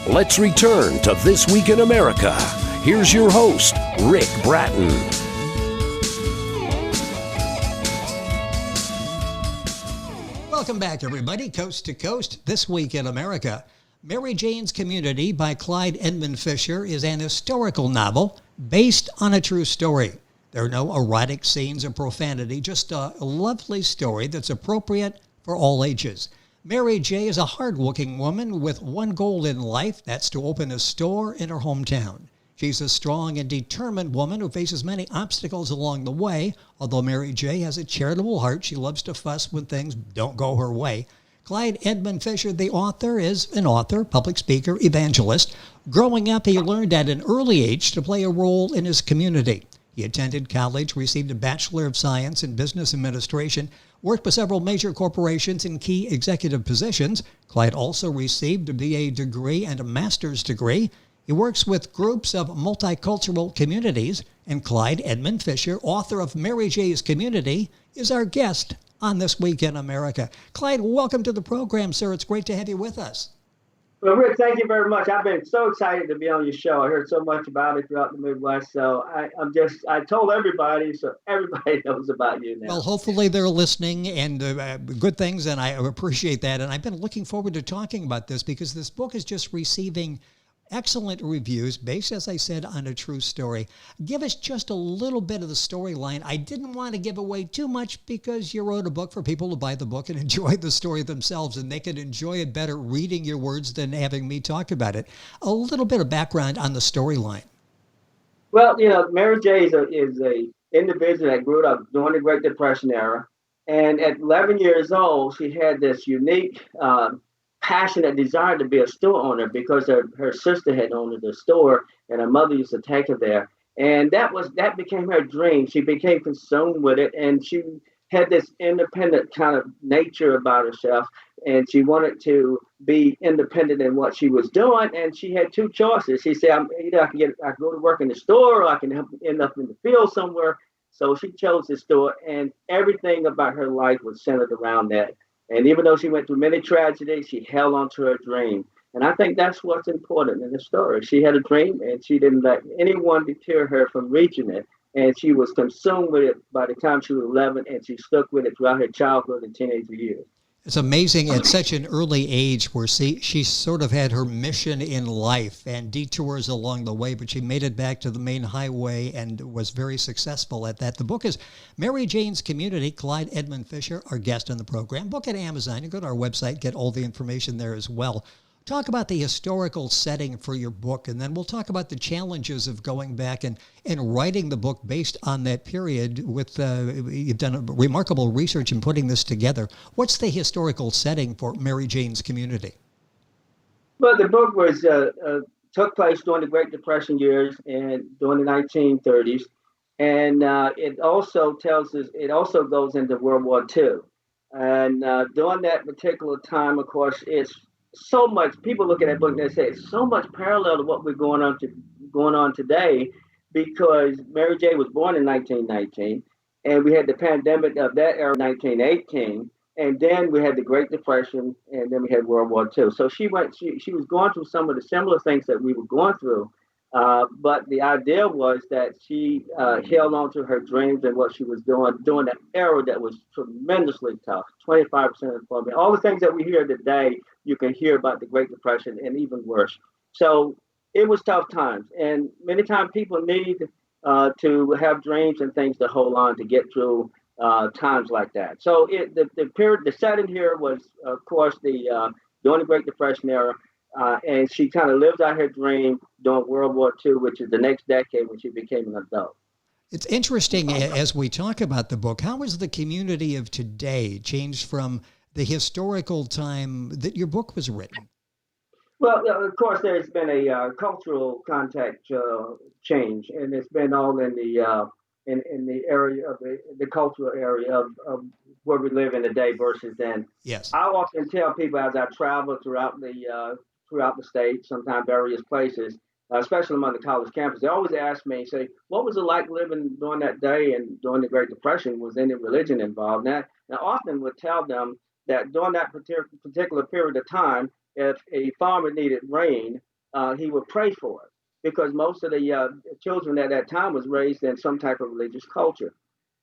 Let's return to This Week in America. Here's your host, Rick Bratton. Welcome back, everybody. Coast to Coast, This Week in America. Mary Jane's Community by Clyde Edmond Fisher is an historical novel based on a true story. There are no erotic scenes or profanity, just a lovely story that's appropriate for all ages. Mary J. is a hardworking woman with one goal in life, that's to open a store in her hometown. She's a strong and determined woman who faces many obstacles along the way. Although Mary J. has a charitable heart, she loves to fuss when things don't go her way. Clyde Edmond Fisher, the author, is an author, public speaker, evangelist. Growing up, he learned at an early age to play a role in his community. He attended college, received a Bachelor of Science in Business Administration, worked with several major corporations in key executive positions. Clyde also received a BA degree and a master's degree. He works with groups of multicultural communities, and Clyde Edmond Fisher, author of Mary J's Community, is our guest on This Week in America. Clyde, welcome to the program, sir. It's great to have you with us. Well, Rick, thank you very much. I've been so excited to be on your show. I heard so much about it throughout the Midwest, so I told everybody, so everybody knows about you now. Well, hopefully they're listening, and good things, and I appreciate that. And I've been looking forward to talking about this because this book is just receiving excellent reviews based, as I said, on a true story. Give us just a little bit of the storyline. I didn't want to give away too much because you wrote a book for people to buy the book and enjoy the story themselves, and they can enjoy it better reading your words than having me talk about it. A little bit of background on the storyline. Well, Mary J. is a individual that grew up during the Great Depression era, and at 11 years old, she had this unique passionate desire to be a store owner because her sister had owned the store and her mother used to take her there. And that became her dream. She became consumed with it, and she had this independent kind of nature about herself, and she wanted to be independent in what she was doing. And she had two choices. She said, either I can go to work in the store, or I can end up in the field somewhere. So she chose the store, and everything about her life was centered around that. And even though she went through many tragedies, she held on to her dream. And I think that's what's important in the story. She had a dream, and she didn't let anyone deter her from reaching it. And she was consumed with it by the time she was 11, and she stuck with it throughout her childhood and teenage years. It's amazing at such an early age where she sort of had her mission in life and detours along the way, but she made it back to the main highway and was very successful at that. The book is Mary Jane's Community, Clyde Edmond Fisher, our guest on the program. Book at Amazon. You go to our website, get all the information there as well. Talk about the historical setting for your book, and then we'll talk about the challenges of going back and writing the book based on that period. With you've done a remarkable research in putting this together. What's the historical setting for Mary Jane's Community? Well, the book was took place during the Great Depression years and during the 1930s, and it also goes into World War II. And during that particular time, of course, it's so much. People look at that book and they say it's so much parallel to what we're going on today, because Mary J. was born in 1919, and we had the pandemic of that era, 1918, and then we had the Great Depression, and then we had World War II. So she was going through some of the similar things that we were going through, but the idea was that she held on to her dreams and what she was doing during an era that was tremendously tough. 25% unemployment, all the things that we hear today, you can hear about the Great Depression and even worse. So it was tough times, and many times people need to have dreams and things to hold on to get through times like that. So the setting here was, of course, during the Great Depression era, and she kind of lived out her dream during World War II, which is the next decade when she became an adult. It's interesting as we talk about the book, how has the community of today changed from the historical time that your book was written? Well, of course, there's been a cultural context change, and it's been all in the area of the cultural area of where we live in today versus then. Yes. I often tell people as I travel throughout the state, sometimes various places, especially among the college campus, they always ask me, say, what was it like living during that day and during the Great Depression? Was any religion involved? And I often would tell them that during that particular period of time, if a farmer needed rain, he would pray for us because most of the children at that time was raised in some type of religious culture.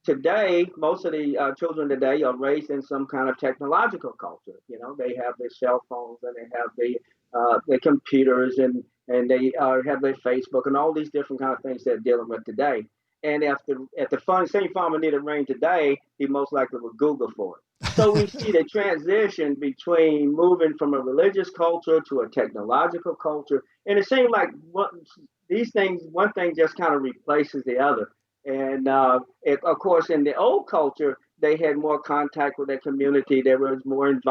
Today, most of the children today are raised in some kind of technological culture. You know, they have their cell phones and they have the computers and they have their Facebook and all these different kind of things they're dealing with today. And if the same farmer needed rain today, he most likely would Google for it. So we see the transition between moving from a religious culture to a technological culture, and it seems like one thing just kind of replaces the other. And of course, in the old culture, they had more contact with their community. There was more and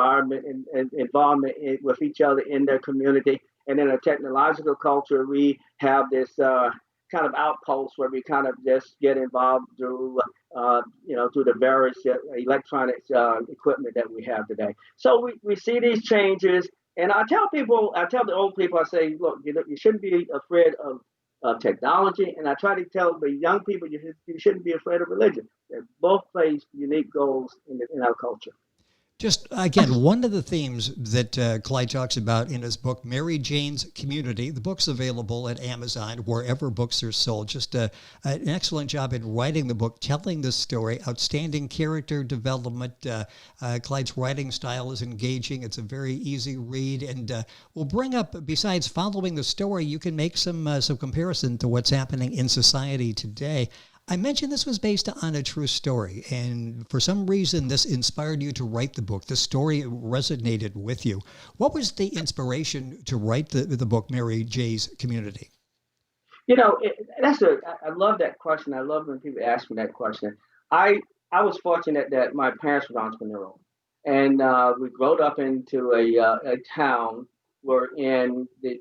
involvement with each other in their community. And in a technological culture, we have this kind of outpost where we kind of just get involved through, through the various electronic equipment that we have today. So we see these changes. And I tell the old people, I say, look, you shouldn't be afraid of technology, and I try to tell the young people you shouldn't be afraid of religion. They both play unique goals in our culture. Just again, one of the themes that Clyde talks about in his book, Mary Jane's Community. The book's available at Amazon, wherever books are sold. Just an excellent job in writing the book, telling the story, outstanding character development. Clyde's writing style is engaging. It's a very easy read, and we'll bring up, besides following the story, you can make some comparison to what's happening in society today. I mentioned this was based on a true story, and for some reason this inspired you to write the book. The story resonated with you. What was the inspiration to write the book, Mary J's Community? You know, I love that question. I love when people ask me that question. I was fortunate that my parents were entrepreneurial, and we grew up into a town wherein the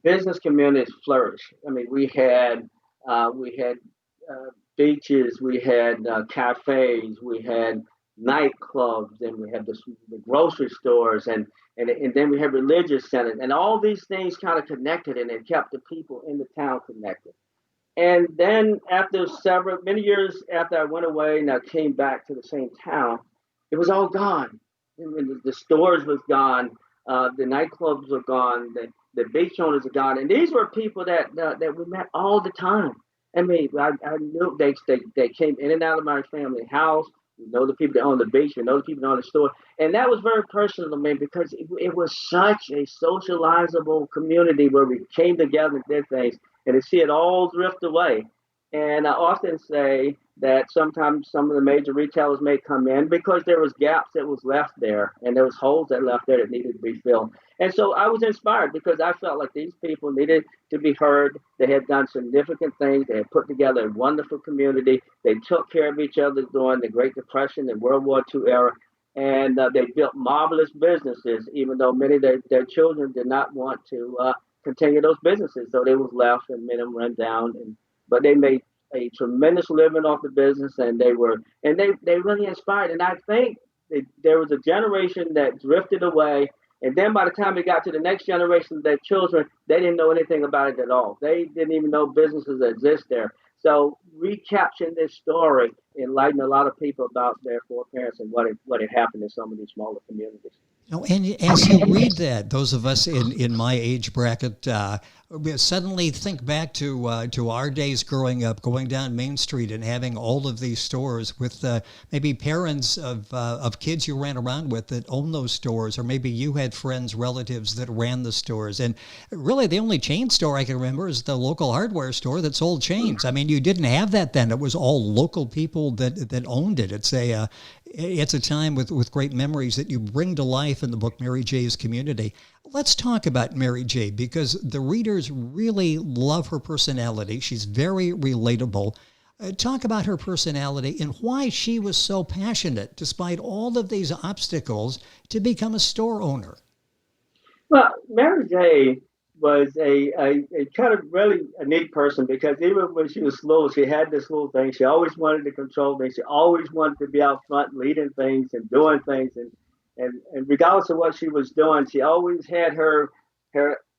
business community flourished. I mean, we had beaches, we had cafes, we had nightclubs, and we had the grocery stores, and then we had religious centers, and all these things kind of connected, and it kept the people in the town connected. And then after many years after I went away and I came back to the same town, it was all gone. The stores was gone, the nightclubs were gone, the beach owners are gone, and these were people that we met all the time. I mean, I knew they came in and out of my family house. We know the people that own the beach. We know the people that own the store. And that was very personal to me because it was such a socializable community where we came together and did things. And to see it all drift away. And I often say that sometimes some of the major retailers may come in because there was gaps that was left there, and there was holes that left there that needed to be filled. And so I was inspired because I felt like these people needed to be heard. They had done significant things. They had put together a wonderful community. They took care of each other during the Great Depression and World War II era. And they built marvelous businesses, even though many of their children did not want to continue those businesses. So they was left and made them run down. But they made a tremendous living off the business, and they really inspired. And I think there was a generation that drifted away, and then by the time it got to the next generation of their children, they didn't know anything about it at all. They didn't even know businesses exist there. So recapturing this story enlightened a lot of people about their foreparents and what had happened in some of these smaller communities. And as you read that, those of us in my age bracket suddenly think back to our days growing up, going down Main Street and having all of these stores with maybe parents of kids you ran around with that owned those stores, or maybe you had friends, relatives that ran the stores. And really the only chain store I can remember is the local hardware store that sold chains. I mean, you didn't have that then. It was all local people that owned it. It's a time with great memories that you bring to life in the book, Mary J's Community. Let's talk about Mary J, because the readers really love her personality. She's very relatable. Talk about her personality and why she was so passionate, despite all of these obstacles, to become a store owner. Well, Mary J was a kind of really a neat person because even when she was little, she had this little thing. She always wanted to control things. She always wanted to be out front leading things and doing things. And regardless of what she was doing, she always had her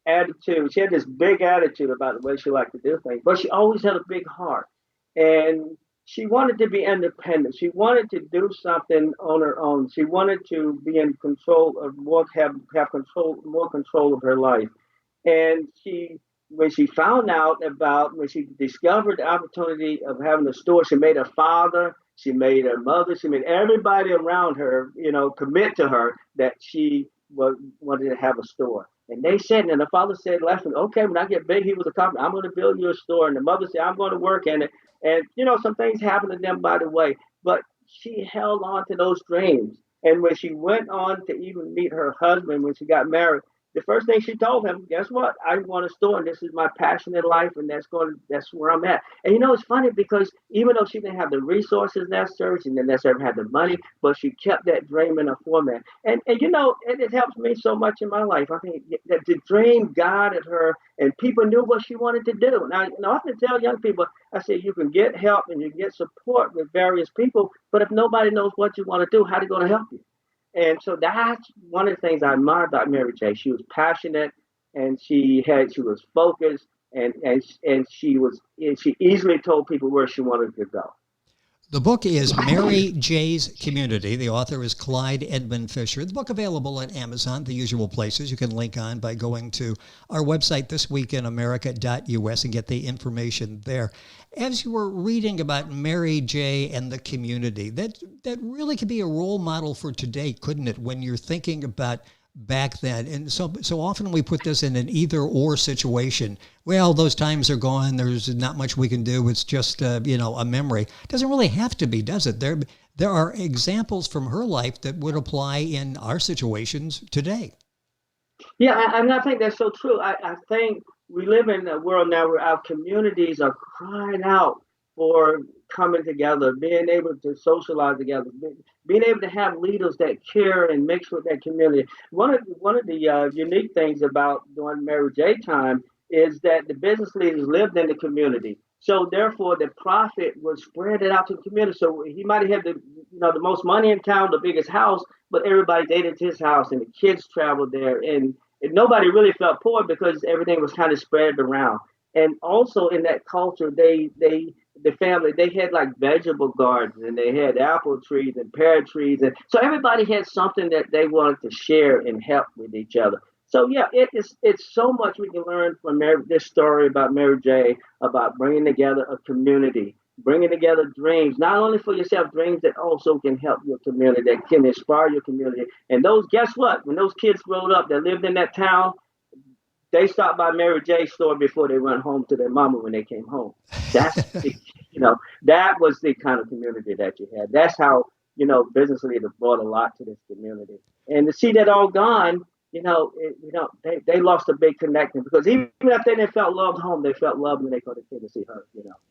attitude. She had this big attitude about the way she liked to do things, but she always had a big heart. And she wanted to be independent. She wanted to do something on her own. She wanted to be in control of more control of her life. And when she found out about, when she discovered the opportunity of having a store, she made her father, she made her mother, she made everybody around her, commit to her that she wanted to have a store. And they said, and the father said, laughing, okay, when I get big, he was a carpenter, I'm going to build you a store. And the mother said, I'm going to work in it. And, some things happened to them by the way, but she held on to those dreams. And when she went on to even meet her husband, when she got married, the first thing she told him, guess what? I want a store, and this is my passion in life, and that's where I'm at. And it's funny because even though she didn't have the resources necessary, she didn't necessarily have the money, but she kept that dream in her format. And it helps me so much in my life. I think that the dream guided her, and people knew what she wanted to do. And I often tell young people, I say you can get help and you can get support with various people, but if nobody knows what you want to do, how are they going to help you? And so that's one of the things I admire about Mary J. She was passionate, and she was focused, and she easily told people where she wanted to go. The book is Mary J's Community. The author is Clyde Edmond Fisher. The book available at Amazon, the usual places. You can link on by going to our website, thisweekinamerica.us, and get the information there. As you were reading about Mary J and the community, that really could be a role model for today, couldn't it, when you're thinking about back then? And so often we put this in an either or situation. Well, those times are gone. There's not much we can do. It's just a memory. It doesn't really have to be, does it? There are examples from her life that would apply in our situations today. Yeah, I think that's so true. I think we live in a world now where our communities are crying out for coming together, being able to socialize together, being able to have leaders that care and mix with that community. One of the unique things about during Mary J time is that the business leaders lived in the community. So therefore, the profit was spread it out to the community. So he might have had the most money in town, the biggest house, but everybody dated his house, and the kids traveled there, and nobody really felt poor because everything was kind of spread around. And also in that culture, the family, they had like vegetable gardens, and they had apple trees and pear trees, and so everybody had something that they wanted to share and help with each other. So yeah, it's so much we can learn from this story about Mary J, about bringing together a community, bringing together dreams, not only for yourself, dreams that also can help your community, that can inspire your community. And those, guess what? When those kids growed up that lived in that town, they stopped by Mary J's store before they went home to their mama when they came home. That's that was the kind of community that you had. That's how business leaders brought a lot to this community. And to see that all gone, they lost a big connection, because even if they didn't felt loved home, they felt loved when they go to see her.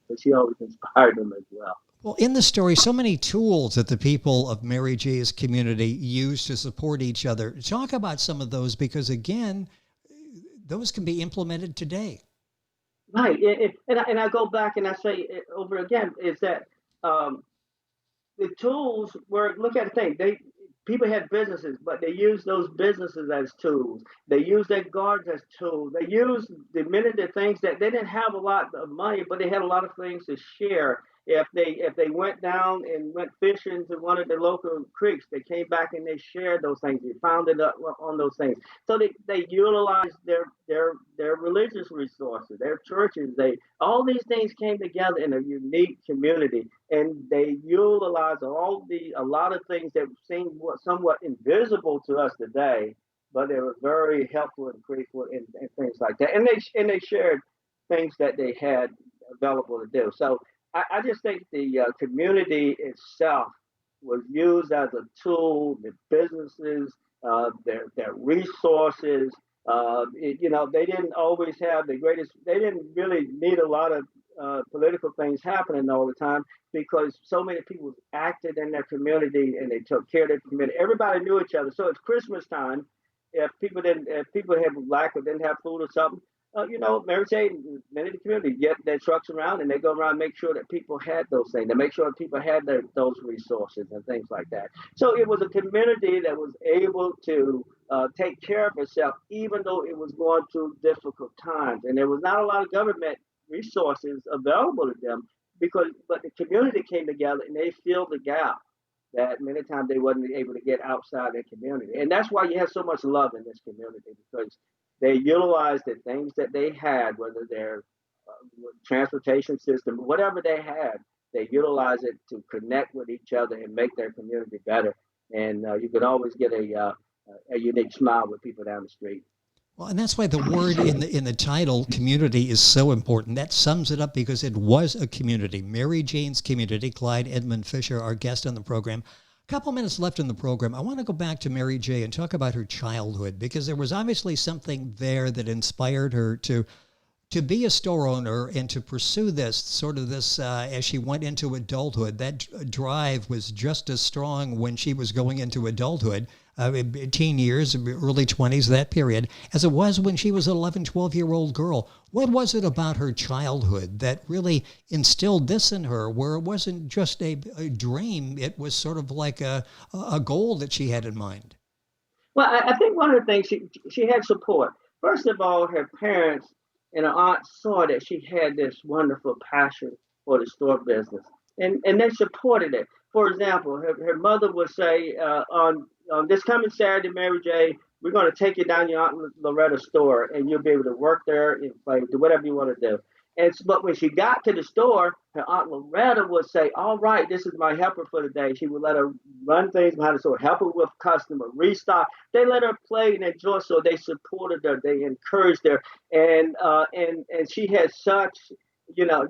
But she always inspired them as well. Well, in the story, so many tools that the people of Mary J's community use to support each other. Talk about some of those, because again, those can be implemented today. Right. And I go back and I say over again, is that the tools were, look at the thing, people had businesses, but they used those businesses as tools. They used their gardens as tools. They used the things that they didn't have a lot of money, but they had a lot of things to share. If they went down and went fishing to one of the local creeks, they came back and they shared those things. They found it up on those things. So they utilized their religious resources, their churches. All these things came together in a unique community, and they utilized a lot of things that seem somewhat invisible to us today, but they were very helpful and grateful and things like that. And they shared things that they had available to do. So I just think the community itself was used as a tool. The businesses, their resources. They didn't always have the greatest. They didn't really need a lot of political things happening all the time, because so many people acted in their community and they took care of their community. Everybody knew each other. So it's Christmas time. If people had lack or didn't have food or something, Mary J, many of the community get their trucks around and they go around and make sure that people had those things. They make sure that people had those resources and things like that. So it was a community that was able to take care of itself, even though it was going through difficult times. And there was not a lot of government resources available to them, but the community came together and they filled the gap that many times they wasn't able to get outside their community. And that's why you have so much love in this community, because they utilized the things that they had, whether they're transportation system, whatever they had, they utilize it to connect with each other and make their community better. And you can always get a unique smile with people down the street. Well, and that's why the word in the title, community, is so important. That sums it up because it was a community. Mary Jane's community. Clyde Edmond Fisher, our guest on the program. A couple minutes left in the program. I want to go back to Mary Jane and talk about her childhood, because there was obviously something there that inspired her to be a store owner and to pursue this as she went into adulthood. That drive was just as strong when she was going into adulthood, teen years, early 20s, that period, as it was when she was an 11, 12-year-old girl. What was it about her childhood that really instilled this in her, where it wasn't just a dream, it was sort of like a goal that she had in mind? Well, I think one of the things, she had support. First of all, her parents and her aunt saw that she had this wonderful passion for the store business, and they supported it. For example, her mother would say, on this coming Saturday, Mary J., we're going to take you down your Aunt Loretta's store, and you'll be able to work there and do whatever you want to do. But when she got to the store, her Aunt Loretta would say, all right, this is my helper for the day. She would let her run things behind the store, help her with customer, restock. They let her play and enjoy, so they supported her. They encouraged her. And she had such,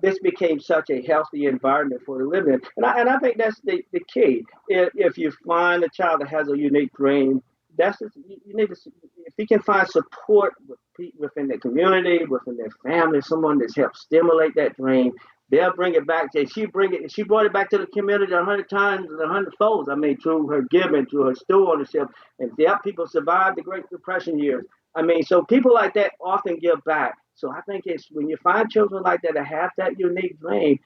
this became such a healthy environment for her to live in. And I think that's the key. If you find a child that has a unique dream, you need to, if you can find support within the community, within their family, someone that's helped stimulate that dream, they'll bring it back. She brought it back to the community 100 times, 100 folds. I mean, through her giving, through her store ownership, and to help people survive the Great Depression years. I mean, so people like that often give back. So I think it's when you find children like that have that unique dream,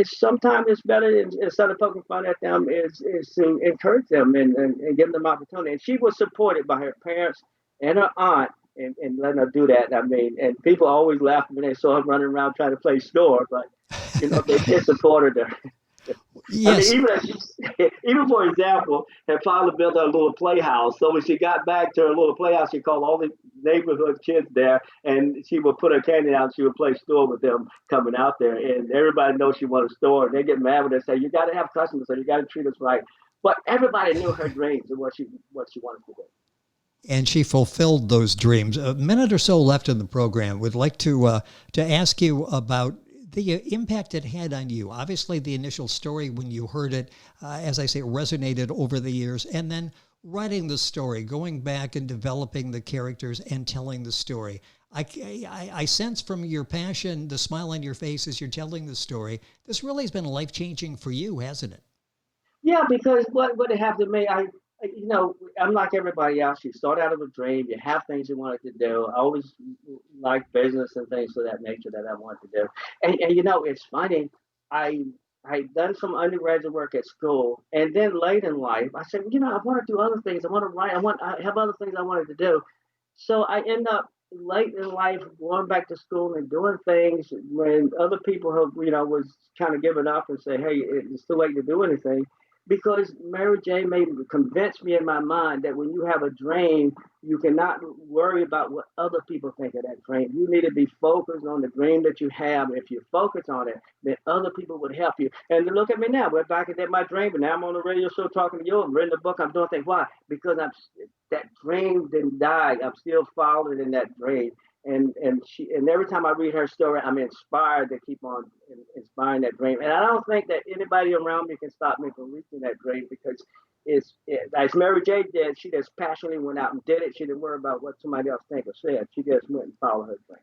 sometimes it's better instead of poking fun at them is to encourage them and give them opportunity. And she was supported by her parents and her aunt and letting her do that. I mean, and people always laughed when they saw her running around trying to play store, but they supported her. Yes. I mean, even for example, her father built her a little playhouse. So when she got back to her little playhouse, she called all the neighborhood kids there, and she would put her candy out. And she would play store with them coming out there, and everybody knows she wanted a store. And they get mad when they say, "You got to have customers, so you got to treat us right." But everybody knew her dreams and what she wanted to do. And she fulfilled those dreams. A minute or so left in the program. Would like to ask you about the impact it had on you. Obviously, the initial story when you heard it, as I say, resonated over the years, and then writing the story, going back and developing the characters and telling the story. I sense from your passion, the smile on your face as you're telling the story, this really has been life-changing for you, hasn't it? Yeah, because what it happened to me, I'm like everybody else. You start out of a dream. You have things you wanted to do. I always liked business and things of that nature that I wanted to do. And it's funny. I'd done some undergraduate work at school, and then late in life, I said, I want to do other things. I want to write. I have other things I wanted to do. So I end up late in life going back to school and doing things when other people have, was kind of giving up and say, hey, it's too late to do anything. Because Mary J. convinced me in my mind that when you have a dream, you cannot worry about what other people think of that dream. You need to be focused on the dream that you have. If you focus on it, then other people would help you. And look at me now. We're back at my dream, but now I'm on the radio show talking to you. I'm reading a book. I'm doing things. Why? Because that dream didn't die. I'm still following in that dream. And every time I read her story, I'm inspired to keep on inspiring that dream. And I don't think that anybody around me can stop me from reaching that dream, because as Mary J. did, she just passionately went out and did it. She didn't worry about what somebody else think or said. She just went and followed her dream.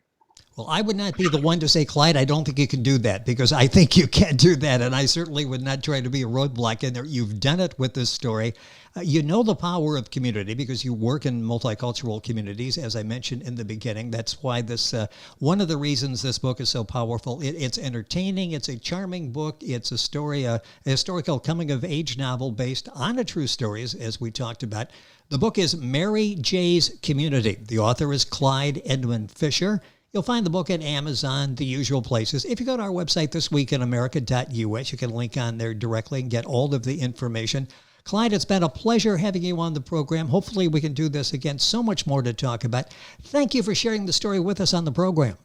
Well, I would not be the one to say, Clyde, I don't think you can do that, because I think you can do that. And I certainly would not try to be a roadblock in there. You've done it with this story. You know the power of community because you work in multicultural communities, as I mentioned in the beginning. That's why this, one of the reasons this book is so powerful. It's entertaining. It's a charming book. It's a story, a historical coming-of-age novel based on a true story, as we talked about. The book is Mary J's Community. The author is Clyde Edmond Fisher. You'll find the book at Amazon, the usual places. If you go to our website, thisweekinamerica.us, you can link on there directly and get all of the information. Clyde, it's been a pleasure having you on the program. Hopefully we can do this again. So much more to talk about. Thank you for sharing the story with us on the program.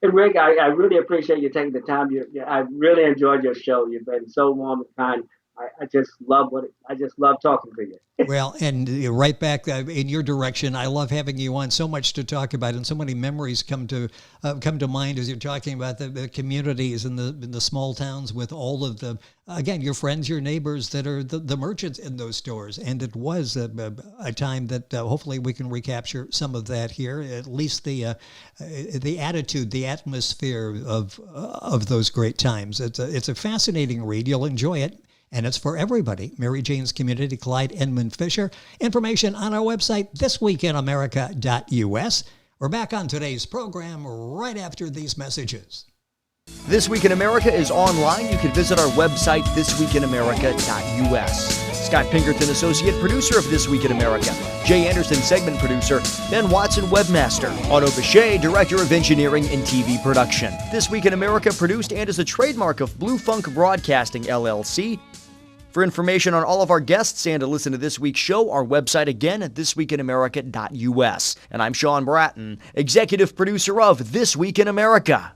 And Rick, I really appreciate you taking the time. I really enjoyed your show. You've been so warm and kind. I just love talking to you. Well, and right back in your direction. I love having you on. So much to talk about, and so many memories come to mind as you're talking about the communities and the small towns with all of the, again, your friends, your neighbors that are the merchants in those stores. And it was a time that hopefully we can recapture some of that here. At least the attitude, the atmosphere of those great times. It's a fascinating read. You'll enjoy it. And it's for everybody. Mary Jane's Community, Clyde Edmond Fisher. Information on our website, thisweekinamerica.us. We're back on today's program right after these messages. This Week in America is online. You can visit our website, thisweekinamerica.us. Scott Pinkerton, Associate Producer of This Week in America. Jay Anderson, Segment Producer. Ben Watson, Webmaster. Otto Bechet, Director of Engineering and TV Production. This Week in America produced and is a trademark of Blue Funk Broadcasting, LLC. For information on all of our guests and to listen to this week's show, our website again at thisweekinamerica.us. And I'm Sean Bratton, Executive Producer of This Week in America.